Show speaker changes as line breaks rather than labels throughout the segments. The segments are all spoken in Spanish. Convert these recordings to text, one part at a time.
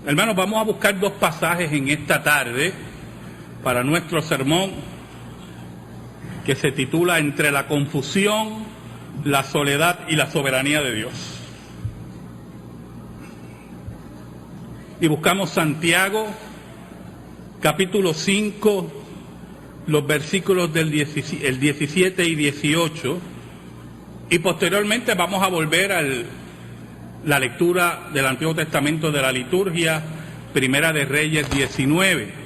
Hermanos, vamos a buscar dos pasajes en esta tarde para nuestro sermón que se titula Entre la confusión, la soledad y la soberanía de Dios. Y buscamos Santiago, capítulo 5, los versículos del 17 y 18, y posteriormente vamos a volver a la lectura del Antiguo Testamento de la liturgia, Primera de Reyes 19.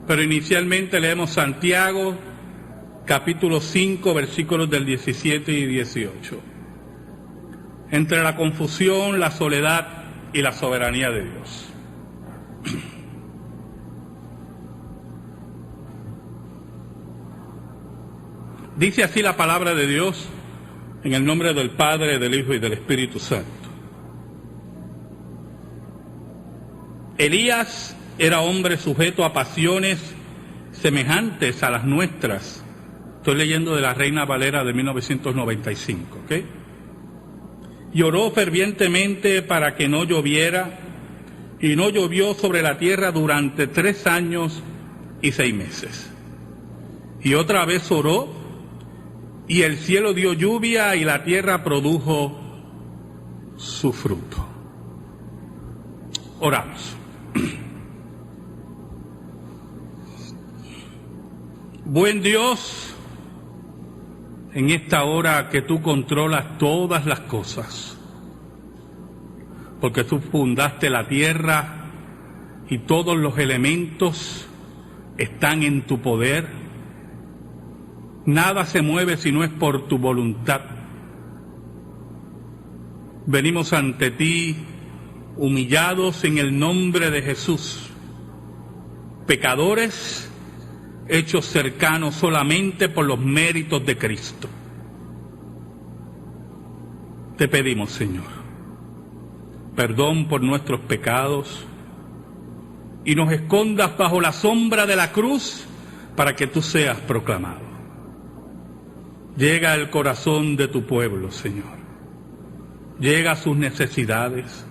Pero inicialmente leemos Santiago, capítulo 5, versículos del 17 y 18. Entre la confusión, la soledad y la soberanía de Dios. Dice así la palabra de Dios, en el nombre del Padre, del Hijo y del Espíritu Santo. Elías era hombre sujeto a pasiones semejantes a las nuestras. Estoy leyendo de la Reina Valera de 1995, ¿ok? Y oró fervientemente para que no lloviera, y no llovió sobre la tierra durante 3 años y 6 meses. Y otra vez oró, y el cielo dio lluvia, y la tierra produjo su fruto. Oramos. Buen Dios, en esta hora que tú controlas todas las cosas, porque tú fundaste la tierra y todos los elementos están en tu poder, nada se mueve si no es por tu voluntad. Venimos ante ti humillados en el nombre de Jesús, pecadores hechos cercanos solamente por los méritos de Cristo. Te pedimos, Señor, perdón por nuestros pecados y nos escondas bajo la sombra de la cruz para que tú seas proclamado. Llega al corazón de tu pueblo, Señor. Llega a sus necesidades.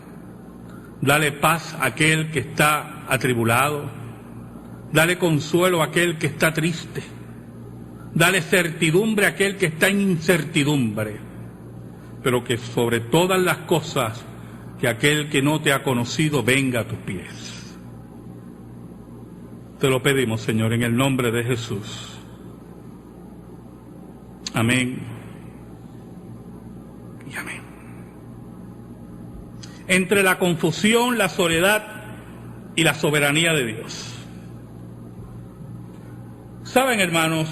Dale paz a aquel que está atribulado. Dale consuelo a aquel que está triste. Dale certidumbre a aquel que está en incertidumbre. Pero que sobre todas las cosas, que aquel que no te ha conocido venga a tus pies. Te lo pedimos, Señor, en el nombre de Jesús. Amén y amén. Entre la confusión, la soledad y la soberanía de Dios. Saben, hermanos,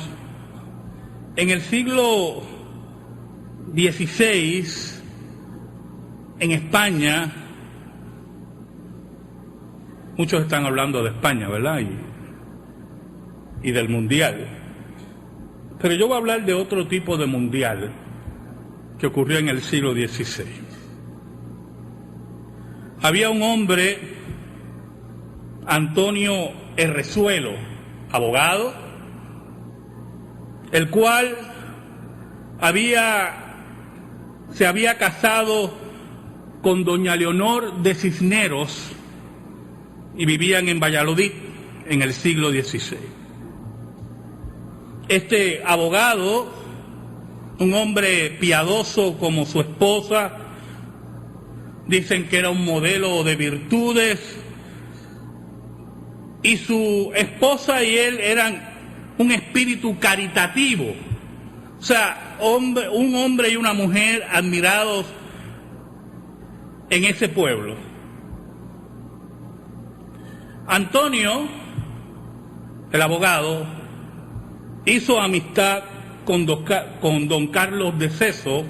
en el siglo XVI, en España, muchos están hablando de España, ¿verdad? Y del mundial. Pero yo voy a hablar de otro tipo de mundial que ocurrió en el siglo XVI. Había un hombre, Antonio Errezuelo, abogado, el cual se había casado con doña Leonor de Cisneros y vivían en Valladolid en el siglo XVI. Este abogado, un hombre piadoso como su esposa, dicen que era un modelo de virtudes, y su esposa y él eran un espíritu caritativo, o sea, un hombre y una mujer admirados en ese pueblo. Antonio, el abogado, hizo amistad con don Carlos de Seso,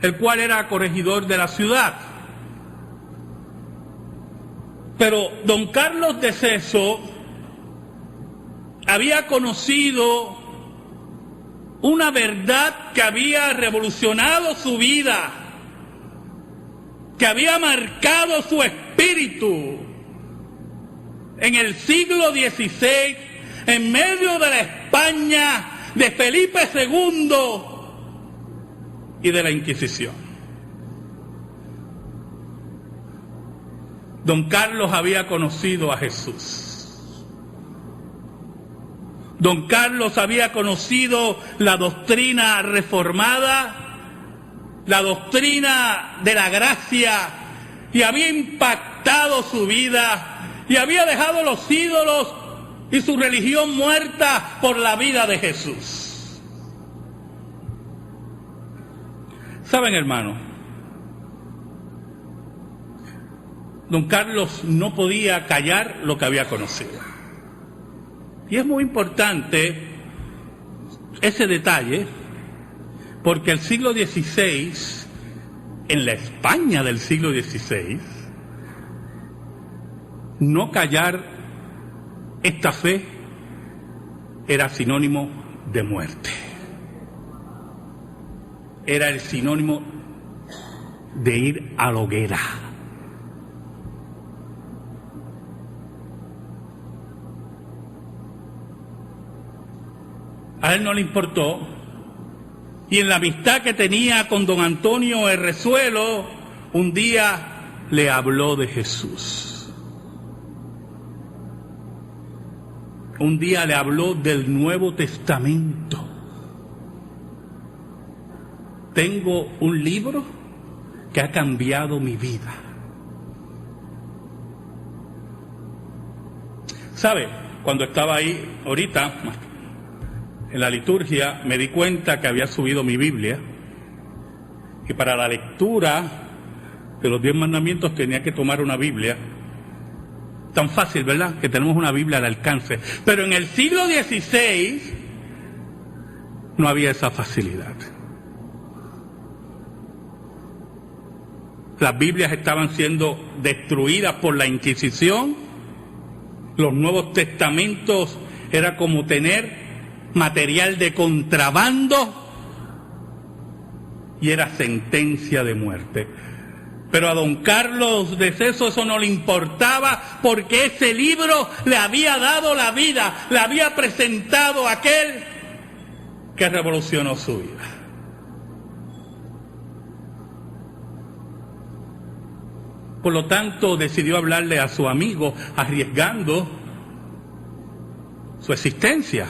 el cual era corregidor de la ciudad. Pero don Carlos de Seso había conocido una verdad que había revolucionado su vida, que había marcado su espíritu en el siglo XVI, en medio de la España de Felipe II y de la Inquisición. Don Carlos había conocido a Jesús. Don Carlos había conocido la doctrina reformada, la doctrina de la gracia, y había impactado su vida, y había dejado los ídolos y su religión muerta por la vida de Jesús. ¿Saben, hermanos? Don Carlos no podía callar lo que había conocido. Y es muy importante ese detalle, porque el siglo XVI, en la España del siglo XVI, no callar esta fe era sinónimo de muerte. Era el sinónimo de ir a la hoguera. A él no le importó, y en la amistad que tenía con don Antonio Herrezuelo, un día le habló de Jesús. Un día le habló del Nuevo Testamento. Tengo un libro que ha cambiado mi vida. ¿Sabe? Cuando estaba ahí ahorita en la liturgia, me di cuenta que había subido mi Biblia, y para la lectura de los 10 mandamientos tenía que tomar una Biblia. Tan fácil, ¿verdad? Que tenemos una Biblia al alcance. Pero en el siglo XVI no había esa facilidad. Las Biblias estaban siendo destruidas por la Inquisición. Los Nuevos Testamentos era como tener material de contrabando, y era sentencia de muerte. Pero a don Carlos de Seso eso no le importaba, porque ese libro le había dado la vida, le había presentado a aquel que revolucionó su vida. Por lo tanto, decidió hablarle a su amigo, arriesgando su existencia.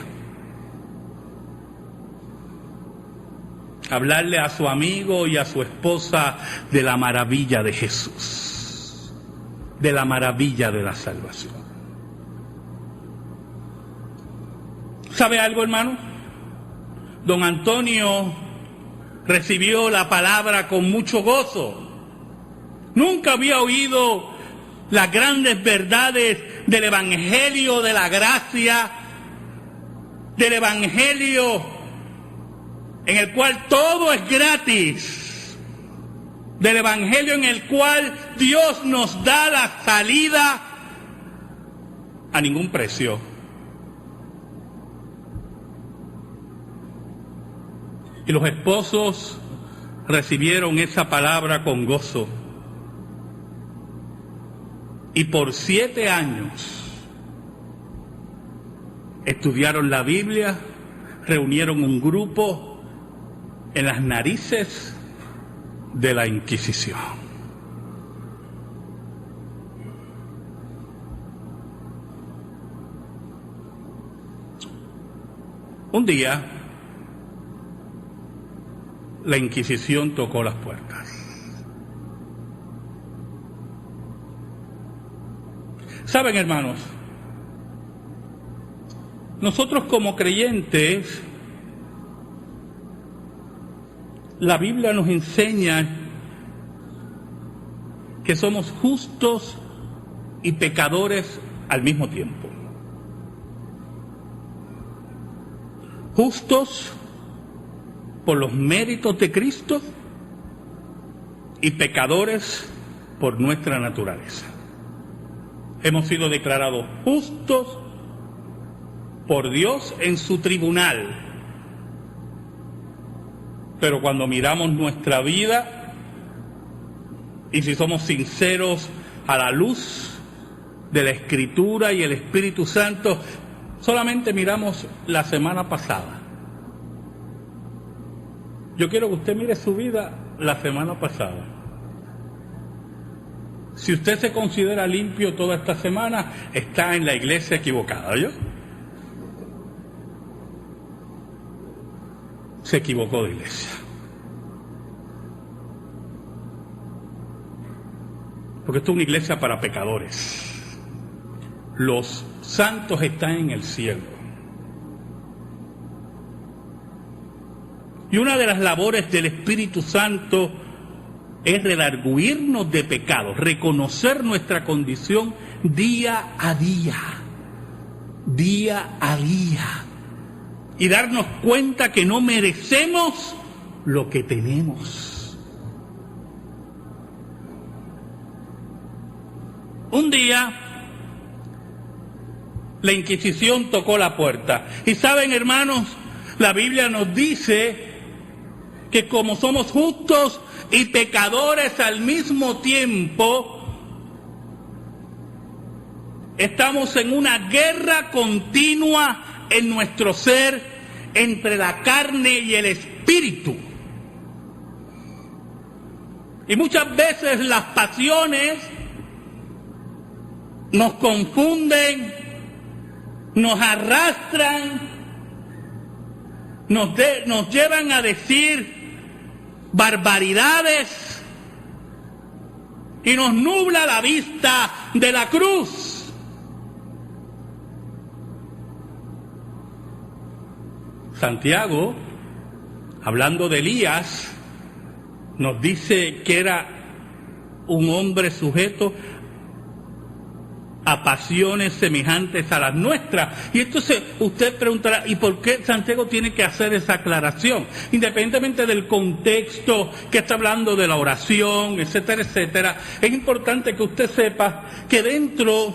Hablarle a su amigo y a su esposa de la maravilla de Jesús, de la maravilla de la salvación. ¿Sabe algo, hermano? Don Antonio recibió la palabra con mucho gozo. Nunca había oído las grandes verdades del Evangelio de la gracia, del Evangelio en el cual todo es gratis, del Evangelio en el cual Dios nos da la salida a ningún precio. Y los esposos recibieron esa palabra con gozo. Y por 7 años estudiaron la Biblia, reunieron un grupo en las narices de la Inquisición. Un día, la Inquisición tocó las puertas. ¿Saben, hermanos? Nosotros como creyentes, la Biblia nos enseña que somos justos y pecadores al mismo tiempo. Justos por los méritos de Cristo y pecadores por nuestra naturaleza. Hemos sido declarados justos por Dios en su tribunal. Pero cuando miramos nuestra vida, y si somos sinceros a la luz de la Escritura y el Espíritu Santo, solamente miramos la semana pasada. Yo quiero que usted mire su vida la semana pasada. Si usted se considera limpio toda esta semana, está en la iglesia equivocada, ¿yo? Se equivocó de iglesia. Porque esto es una iglesia para pecadores. Los santos están en el cielo. Y una de las labores del Espíritu Santo es redarguirnos de pecados, reconocer nuestra condición día a día, y darnos cuenta que no merecemos lo que tenemos. Un día, la Inquisición tocó la puerta. Y saben, hermanos, la Biblia nos dice que como somos justos y pecadores al mismo tiempo, estamos en una guerra continua en nuestro ser entre la carne y el espíritu. Y muchas veces las pasiones nos confunden, nos arrastran, nos llevan a decir barbaridades y nos nubla la vista de la cruz. Santiago, hablando de Elías, nos dice que era un hombre sujeto a pasiones semejantes a las nuestras. Y entonces usted preguntará, ¿y por qué Santiago tiene que hacer esa aclaración? Independientemente del contexto que está hablando de la oración, etcétera, etcétera, es importante que usted sepa que dentro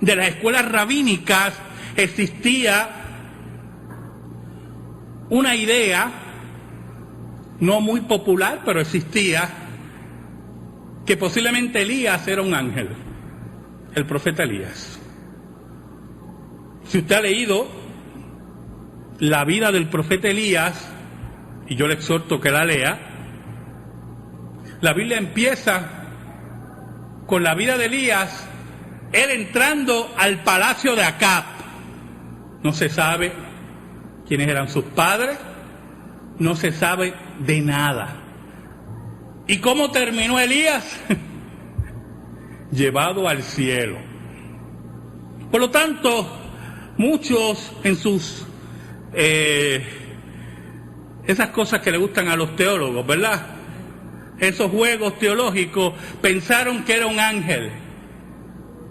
de las escuelas rabínicas existía una idea, no muy popular, pero existía, que posiblemente Elías era un ángel. El profeta Elías. Si usted ha leído la vida del profeta Elías, y yo le exhorto que la lea, la Biblia empieza con la vida de Elías, él entrando al palacio de Acab. No se sabe quiénes eran sus padres, no se sabe de nada. ¿Y cómo terminó Elías? Llevado al cielo. Por lo tanto, muchos en sus esas cosas que le gustan a los teólogos, ¿verdad? Esos juegos teológicos, pensaron que era un ángel.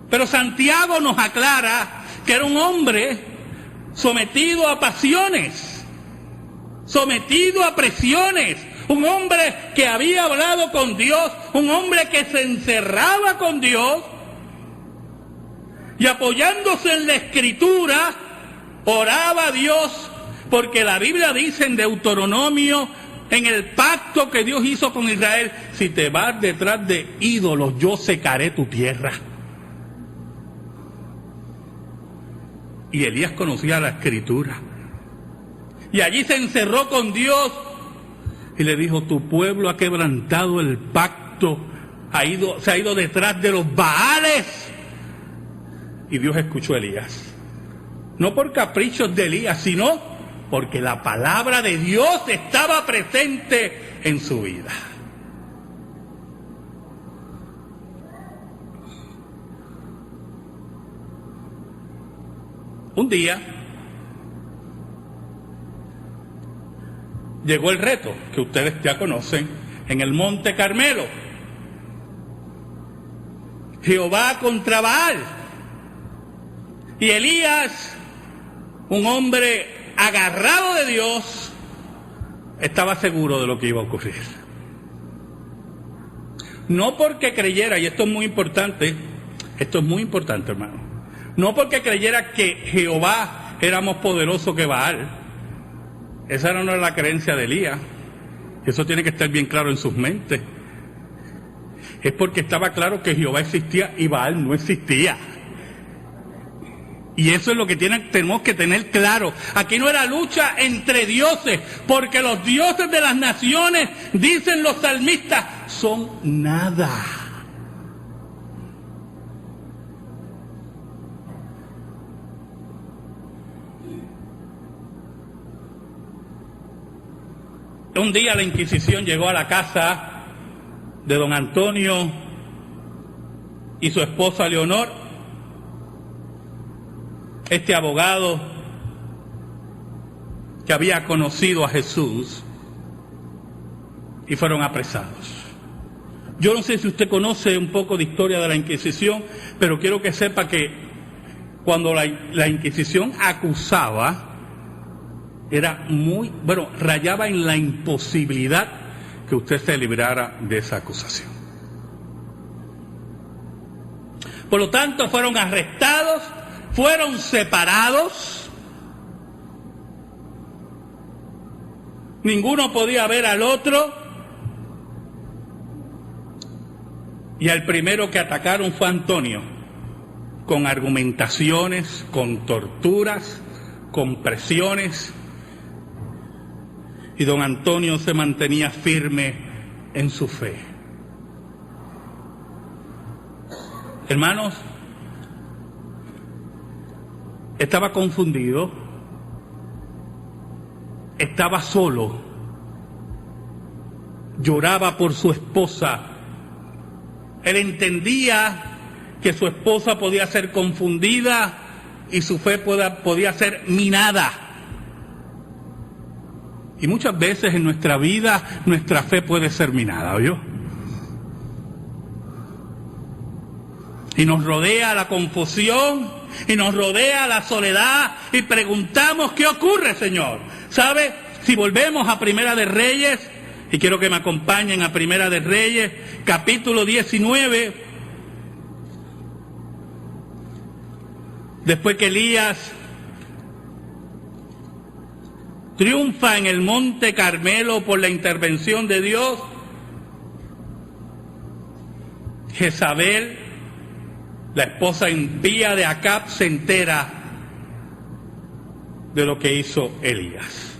Pero Santiago nos aclara que era un hombre sometido a pasiones, sometido a presiones, un hombre que había hablado con Dios, un hombre que se encerraba con Dios y apoyándose en la Escritura, oraba a Dios, porque la Biblia dice en Deuteronomio, en el pacto que Dios hizo con Israel, si te vas detrás de ídolos, yo secaré tu tierra. Y Elías conocía la Escritura. Y allí se encerró con Dios y le dijo, tu pueblo ha quebrantado el pacto, se ha ido detrás de los Baales. Y Dios escuchó a Elías. No por caprichos de Elías, sino porque la palabra de Dios estaba presente en su vida. Un día llegó el reto que ustedes ya conocen en el Monte Carmelo. Jehová contra Baal. Y Elías, un hombre agarrado de Dios, estaba seguro de lo que iba a ocurrir. No porque creyera, y esto es muy importante, hermano, no porque creyera que Jehová era más poderoso que Baal. Esa no era la creencia de Elías. Eso tiene que estar bien claro en sus mentes. Es porque estaba claro que Jehová existía y Baal no existía. Y eso es lo que tenemos que tener claro. Aquí no era lucha entre dioses, porque los dioses de las naciones, dicen los salmistas, son nada. Un día la Inquisición llegó a la casa de don Antonio y su esposa Leonor. Este abogado que había conocido a Jesús, y fueron apresados. Yo no sé si usted conoce un poco de historia de la Inquisición, pero quiero que sepa que cuando la Inquisición acusaba, era rayaba en la imposibilidad que usted se librara de esa acusación. Por lo tanto, fueron arrestados, fueron separados, ninguno podía ver al otro, y al primero que atacaron fue Antonio, con argumentaciones, con torturas, con presiones, y don Antonio se mantenía firme en su fe. Hermanos, estaba confundido, estaba solo, lloraba por su esposa. Él entendía que su esposa podía ser confundida y su fe podía ser minada. Y muchas veces en nuestra vida nuestra fe puede ser minada, ¿oyó? Y nos rodea la confusión, y nos rodea la soledad, y preguntamos, ¿qué ocurre, Señor? ¿Sabe? Si volvemos a Primera de Reyes, y quiero que me acompañen a Primera de Reyes, capítulo 19, después que Elías triunfa en el monte Carmelo por la intervención de Dios, Jezabel, la esposa impía de Acab, se entera de lo que hizo Elías.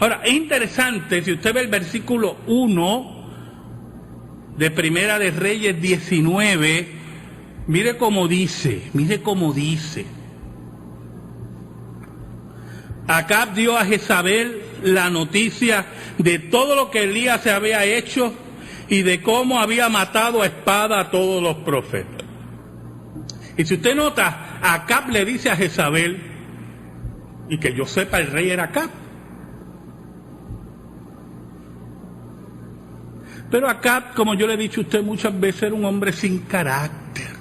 Ahora, es interesante, si usted ve el versículo 1 de Primera de Reyes 19, mire cómo dice. Acab dio a Jezabel la noticia de todo lo que Elías se había hecho y de cómo había matado a espada a todos los profetas. Y si usted nota, Acab le dice a Jezabel, y que yo sepa, el rey era Acab. Pero Acab, como yo le he dicho a usted muchas veces, era un hombre sin carácter.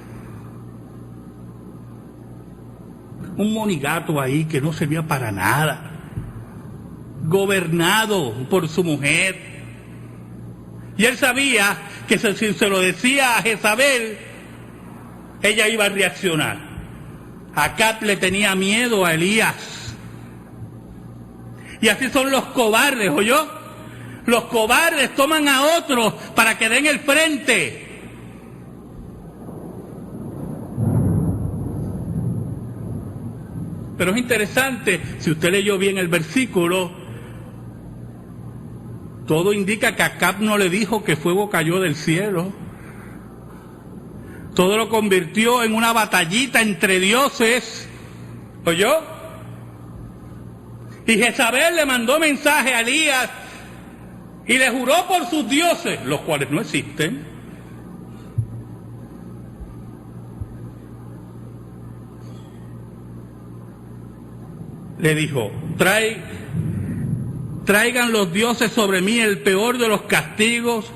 Un monigato ahí que no servía para nada. Gobernado por su mujer. Y él sabía que si se lo decía a Jezabel, ella iba a reaccionar. Acab le tenía miedo a Elías. Y así son los cobardes, ¿oyó? Los cobardes toman a otros para que den el frente. Pero es interesante, si usted leyó bien el versículo, todo indica que Acab no le dijo que fuego cayó del cielo. Todo lo convirtió en una batallita entre dioses. ¿Oyó? Y Jezabel le mandó mensaje a Elías y le juró por sus dioses, los cuales no existen. Le dijo, traigan los dioses sobre mí el peor de los castigos,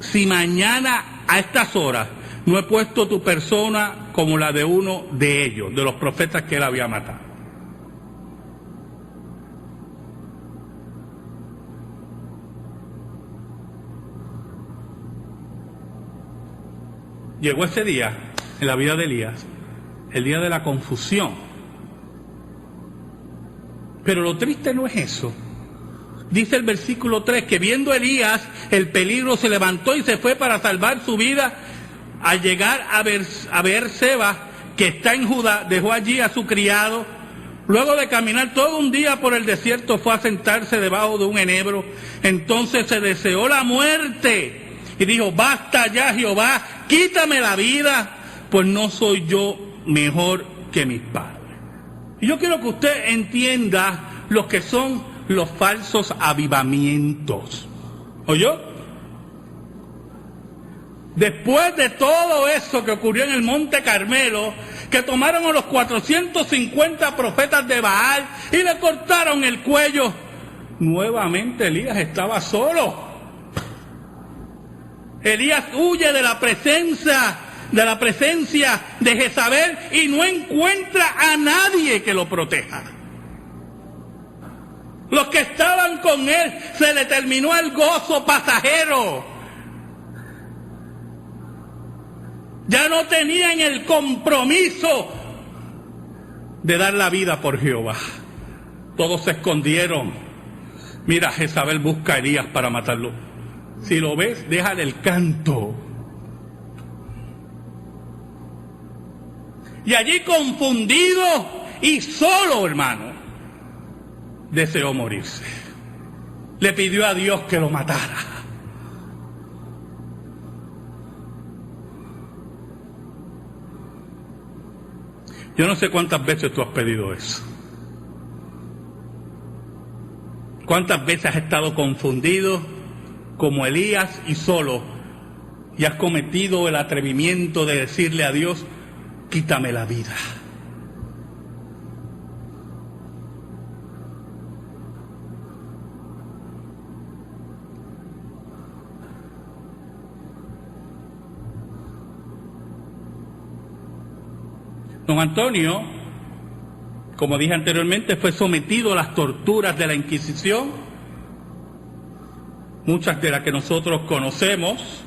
si mañana a estas horas no he puesto tu persona como la de uno de ellos, de los profetas que él había matado. Llegó ese día en la vida de Elías, el día de la confusión. Pero lo triste no es eso. Dice el versículo 3 que viendo Elías el peligro, se levantó y se fue para salvar su vida. Al llegar a Beerseba, que está en Judá, dejó allí a su criado. Luego de caminar todo un día por el desierto, fue a sentarse debajo de un enebro. Entonces se deseó la muerte y dijo, basta ya, Jehová, quítame la vida, pues no soy yo mejor que mis padres. Y yo quiero que usted entienda lo que son los falsos avivamientos. ¿Oyó? Después de todo eso que ocurrió en el Monte Carmelo, que tomaron a los 450 profetas de Baal y le cortaron el cuello, nuevamente Elías estaba solo. Elías huye de la presencia de Jezabel y no encuentra a nadie que lo proteja. Los que estaban con él, se le terminó el gozo pasajero. Ya no tenían el compromiso de dar la vida por Jehová. Todos se escondieron. Mira, Jezabel busca a Elías para matarlo. Si lo ves, déjale el canto. Y allí confundido y solo, hermano, deseó morirse. Le pidió a Dios que lo matara. Yo no sé cuántas veces tú has pedido eso. ¿Cuántas veces has estado confundido como Elías y solo y has cometido el atrevimiento de decirle a Dios, quítame la vida? Don Antonio, como dije anteriormente, fue sometido a las torturas de la Inquisición, muchas de las que nosotros conocemos,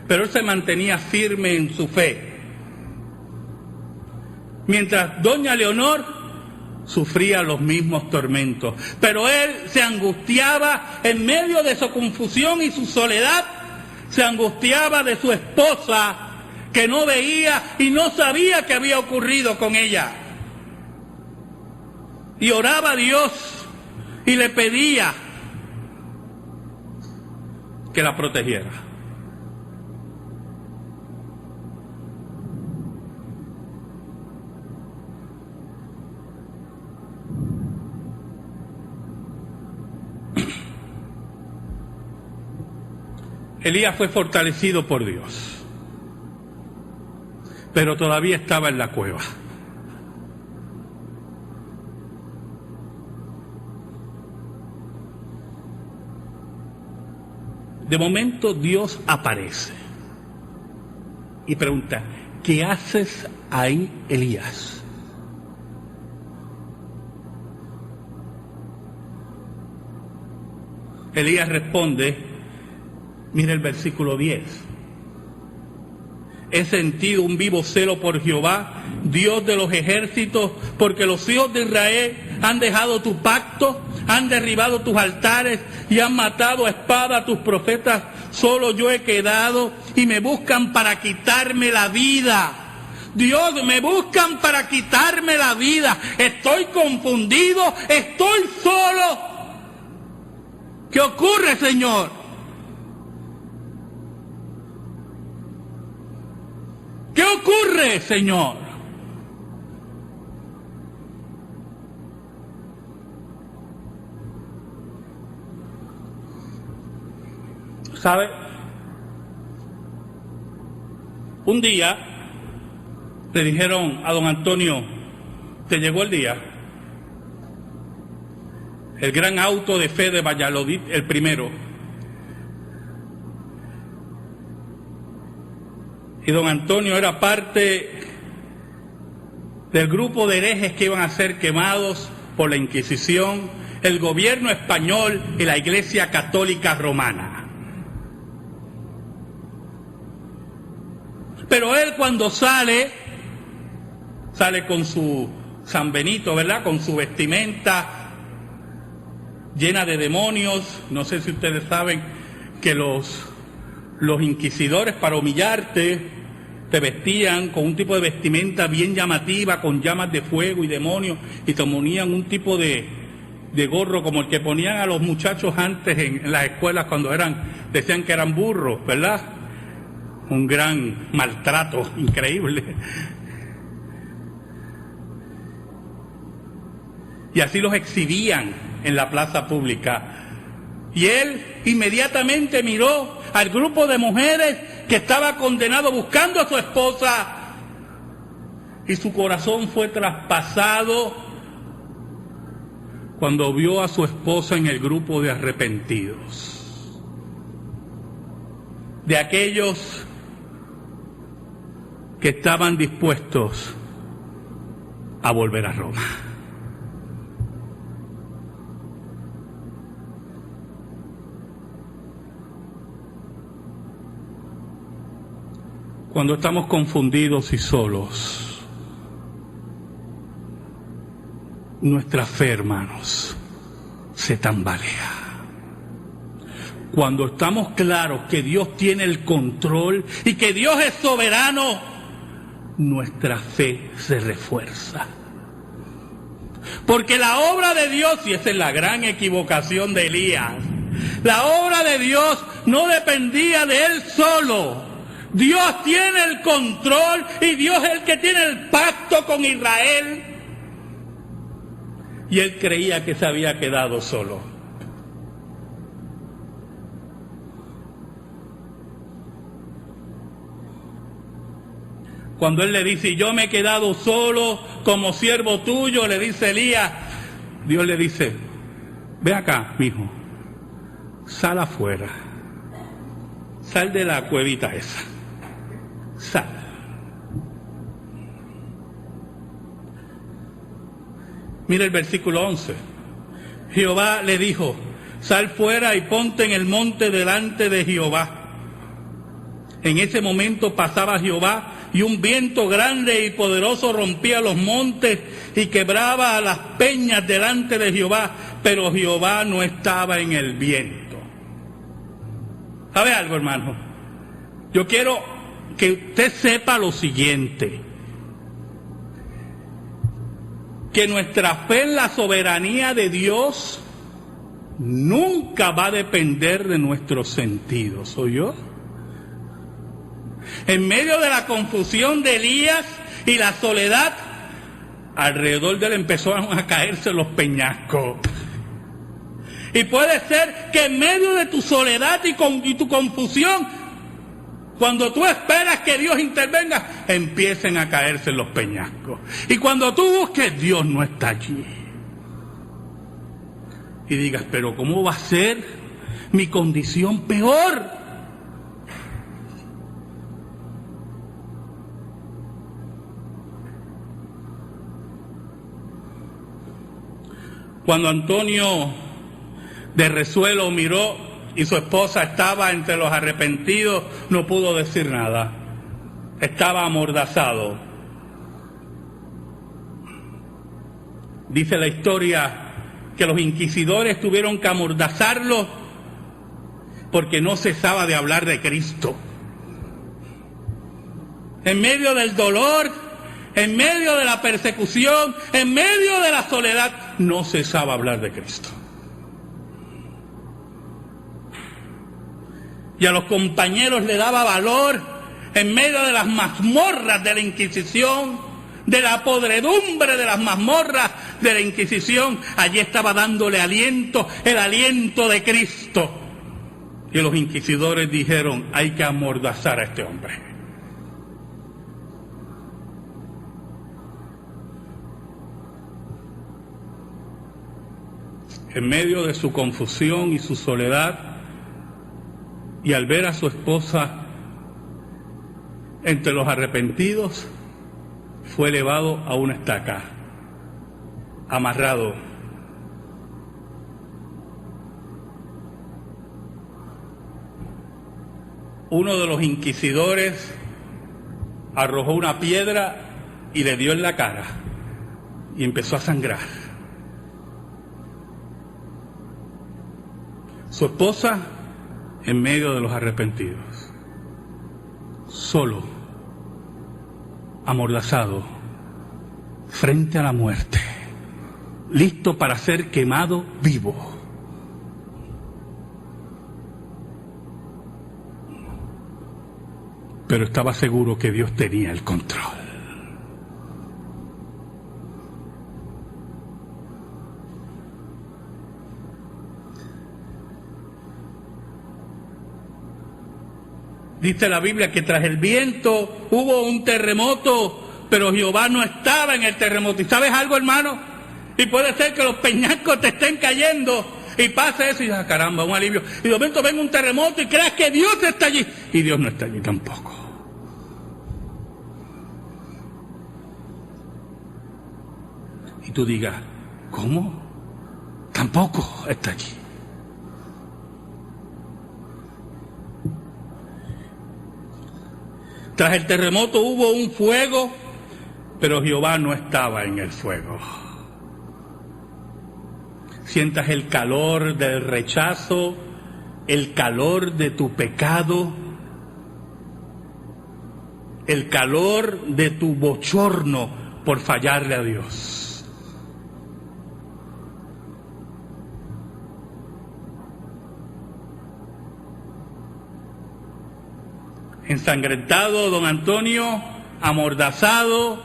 pero él se mantenía firme en su fe. Mientras doña Leonor sufría los mismos tormentos, pero él se angustiaba en medio de su confusión y su soledad, se angustiaba de su esposa, que no veía y no sabía qué había ocurrido con ella. Y oraba a Dios y le pedía que la protegiera. Elías fue fortalecido por Dios, pero todavía estaba en la cueva. De momento Dios aparece y pregunta, ¿qué haces ahí, Elías? Elías responde, mira el versículo 10. He sentido un vivo celo por Jehová, Dios de los ejércitos, porque los hijos de Israel han dejado tu pacto, han derribado tus altares y han matado a espada a tus profetas. Solo yo he quedado y me buscan para quitarme la vida. Dios, me buscan para quitarme la vida. Estoy confundido, estoy solo. ¿Qué ocurre, Señor? ¿Qué ocurre, Señor? ¿Sabe? Un día le dijeron a don Antonio, te llegó el día. El gran auto de fe de Valladolid, el primero. Y don Antonio era parte del grupo de herejes que iban a ser quemados por la Inquisición, el gobierno español y la Iglesia Católica Romana. Pero él cuando sale con su San Benito, ¿verdad? Con su vestimenta llena de demonios. No sé si ustedes saben que los inquisidores, para humillarte, te vestían con un tipo de vestimenta bien llamativa, con llamas de fuego y demonios, y te ponían un tipo de gorro como el que ponían a los muchachos antes en las escuelas cuando decían que eran burros, ¿verdad? Un gran maltrato increíble. y así los exhibían en la plaza pública. Y él inmediatamente miró al grupo de mujeres que estaba condenado buscando a su esposa, y su corazón fue traspasado cuando vio a su esposa en el grupo de arrepentidos, de aquellos que estaban dispuestos a volver a Roma. Cuando estamos confundidos y solos, nuestra fe, hermanos, se tambalea. Cuando estamos claros que Dios tiene el control y que Dios es soberano, nuestra fe se refuerza. Porque la obra de Dios, y esa es la gran equivocación de Elías, la obra de Dios no dependía de él solo. Dios tiene el control y Dios es el que tiene el pacto con Israel. Y él creía que se había quedado solo. Cuando él le dice, yo me he quedado solo como siervo tuyo, le dice Elías, Dios le dice, ve acá, mijo, sal afuera, sal de la cuevita esa, sal. Mira el versículo 11. Jehová le dijo, sal fuera y ponte en el monte delante de Jehová. En ese momento pasaba Jehová y un viento grande y poderoso rompía los montes y quebraba las peñas delante de Jehová, pero Jehová no estaba en el viento. ¿Sabe algo, hermano? Yo quiero que usted sepa lo siguiente, que nuestra fe en la soberanía de Dios nunca va a depender de nuestros sentidos, ¿oyó? En medio de la confusión de Elías y la soledad, alrededor de él empezaron a caerse los peñascos. Y puede ser que en medio de tu soledad y tu confusión, cuando tú esperas que Dios intervenga, empiecen a caerse los peñascos. Y cuando tú busques, Dios no está allí. Y digas, pero ¿cómo va a ser mi condición peor? Cuando Antonio de Resuelo miró y su esposa estaba entre los arrepentidos, no pudo decir nada. Estaba amordazado. Dice la historia que los inquisidores tuvieron que amordazarlo porque no cesaba de hablar de Cristo. En medio del dolor, en medio de la persecución, en medio de la soledad, no cesaba de hablar de Cristo. Y a los compañeros le daba valor en medio de las mazmorras de la Inquisición, de la podredumbre de las mazmorras de la Inquisición. Allí estaba dándole aliento, el aliento de Cristo. Y los inquisidores dijeron, hay que amordazar a este hombre. En medio de su confusión y su soledad, y al ver a su esposa entre los arrepentidos, fue llevado a una estaca, amarrado. Uno de los inquisidores arrojó una piedra y le dio en la cara y empezó a sangrar. Su esposa en medio de los arrepentidos, solo, amordazado, frente a la muerte, listo para ser quemado vivo. Pero estaba seguro que Dios tenía el control. Dice la Biblia que tras el viento hubo un terremoto, pero Jehová no estaba en el terremoto. ¿Y sabes algo, hermano? Y puede ser que los peñascos te estén cayendo y pase eso y dices, caramba, un alivio. Y de momento venga un terremoto y creas que Dios está allí. Y Dios no está allí tampoco. Y tú digas, ¿cómo? Tampoco está allí. Tras el terremoto hubo un fuego, pero Jehová no estaba en el fuego. Sientas el calor del rechazo, el calor de tu pecado, el calor de tu bochorno por fallarle a Dios. Ensangrentado don Antonio, amordazado,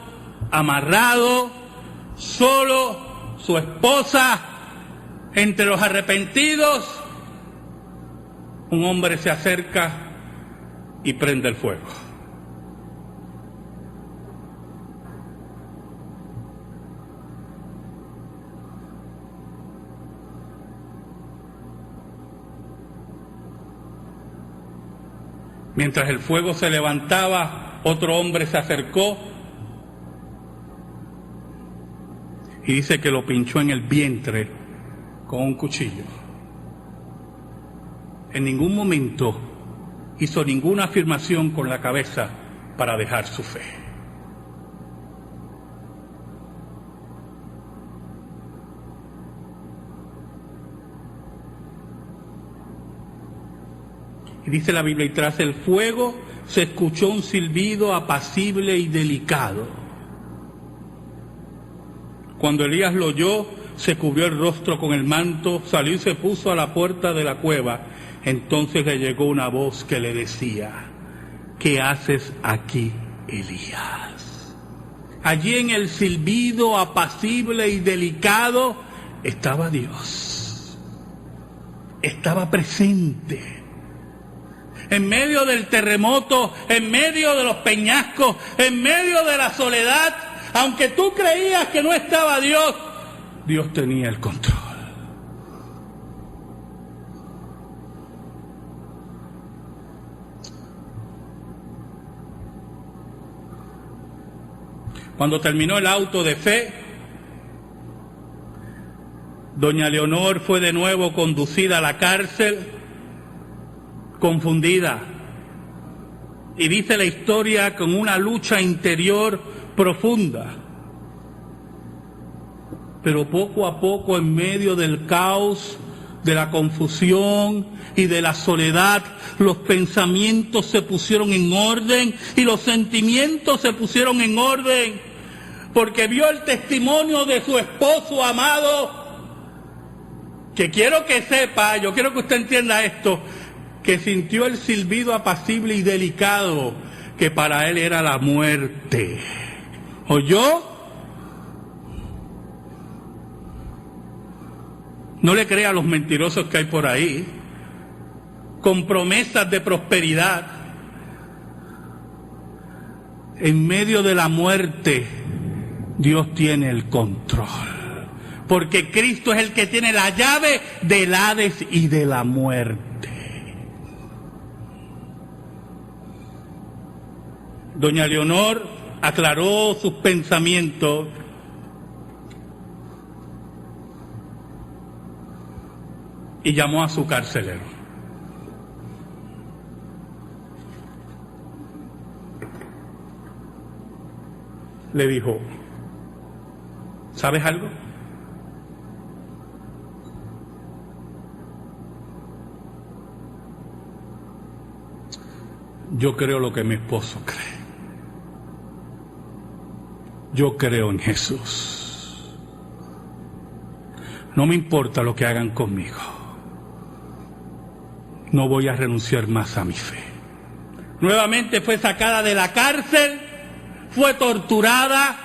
amarrado, solo, su esposa, entre los arrepentidos, un hombre se acerca y prende el fuego. Mientras el fuego se levantaba, otro hombre se acercó y dice que lo pinchó en el vientre con un cuchillo. En ningún momento hizo ninguna afirmación con la cabeza para dejar su fe. Y dice la Biblia, y tras el fuego se escuchó un silbido apacible y delicado. Cuando Elías lo oyó, se cubrió el rostro con el manto, salió y se puso a la puerta de la cueva. Entonces le llegó una voz que le decía, ¿qué haces aquí, Elías? Allí en el silbido apacible y delicado estaba Dios. Estaba presente. En medio del terremoto, en medio de los peñascos, en medio de la soledad, aunque tú creías que no estaba Dios, Dios tenía el control. Cuando terminó el auto de fe, doña Leonor fue de nuevo conducida a la cárcel, confundida, y dice la historia con una lucha interior profunda. Pero poco a poco, en medio del caos, de la confusión y de la soledad, los pensamientos se pusieron en orden y los sentimientos se pusieron en orden, porque vio el testimonio de su esposo amado, que quiero que sepa, yo quiero que usted entienda esto, que sintió el silbido apacible y delicado, que para él era la muerte. ¿Oyó? No le crea a los mentirosos que hay por ahí, con promesas de prosperidad. En medio de la muerte, Dios tiene el control, porque Cristo es el que tiene la llave del Hades y de la muerte. Doña Leonor aclaró sus pensamientos y llamó a su carcelero. Le dijo, ¿sabes algo? Yo creo lo que mi esposo cree. Yo creo en Jesús. No me importa lo que hagan conmigo. No voy a renunciar más a mi fe. Nuevamente fue sacada de la cárcel, fue torturada,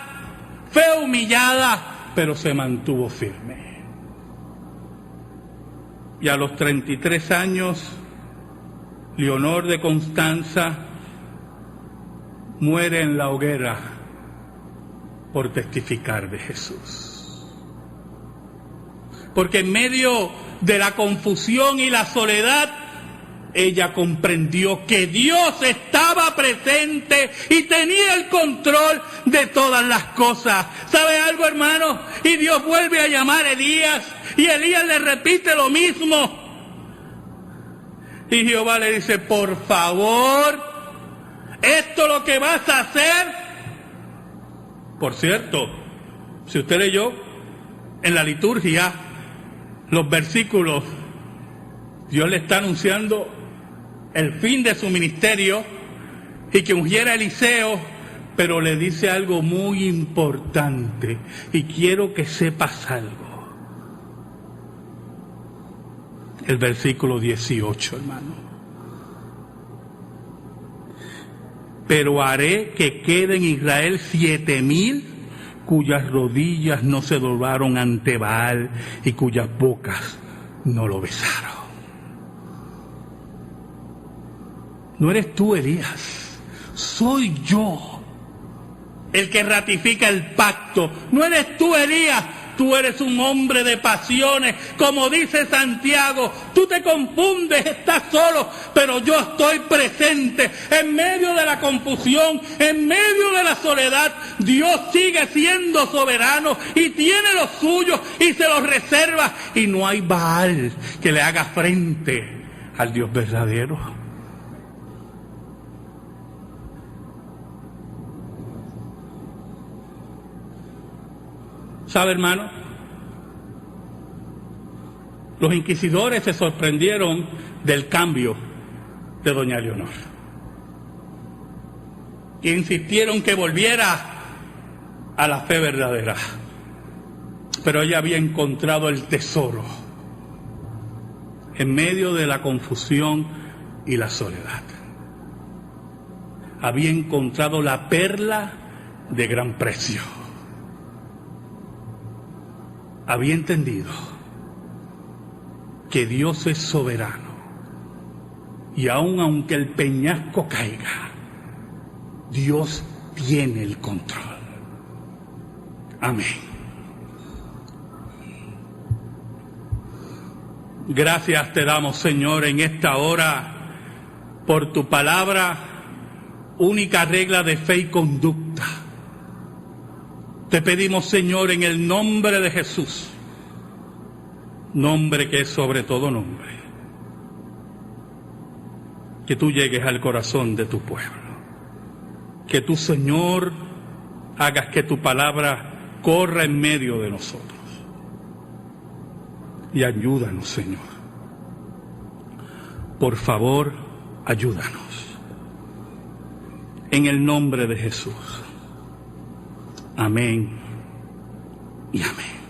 fue humillada, pero se mantuvo firme. Y a los 33 años Leonor de Constanza muere en la hoguera por testificar de Jesús. Porque en medio de la confusión y la soledad, ella comprendió que Dios estaba presente y tenía el control de todas las cosas. ¿Sabe algo, hermano? Y Dios vuelve a llamar a Elías y Elías le repite lo mismo. Y Jehová le dice, por favor, ¿esto es lo que vas a hacer? Por cierto, si usted leyó en la liturgia los versículos, Dios le está anunciando el fin de su ministerio y que ungiera a Eliseo, pero le dice algo muy importante y quiero que sepas algo. El versículo 18, hermano. Pero haré que quede en Israel 7,000 cuyas rodillas no se doblaron ante Baal y cuyas bocas no lo besaron. No eres tú, Elías, soy yo el que ratifica el pacto. No eres tú, Elías, tú eres un hombre de pasiones, como dice Santiago. Tú te confundes, estás solo, pero yo estoy presente. En medio de la confusión, en medio de la soledad, Dios sigue siendo soberano y tiene los suyos y se los reserva. Y no hay Baal que le haga frente al Dios verdadero. ¿Sabe, hermano? Los inquisidores se sorprendieron del cambio de doña Leonor. E insistieron que volviera a la fe verdadera. Pero ella había encontrado el tesoro en medio de la confusión y la soledad. Había encontrado la perla de gran precio. Había entendido que Dios es soberano y aun aunque el peñasco caiga, Dios tiene el control. Amén. Gracias te damos, Señor, en esta hora por tu palabra, única regla de fe y conducta. Te pedimos, Señor, en el nombre de Jesús, nombre que es sobre todo nombre, que tú llegues al corazón de tu pueblo. Que tú, Señor, hagas que tu palabra corra en medio de nosotros. Y ayúdanos, Señor. Por favor, ayúdanos. En el nombre de Jesús. Amén y amén.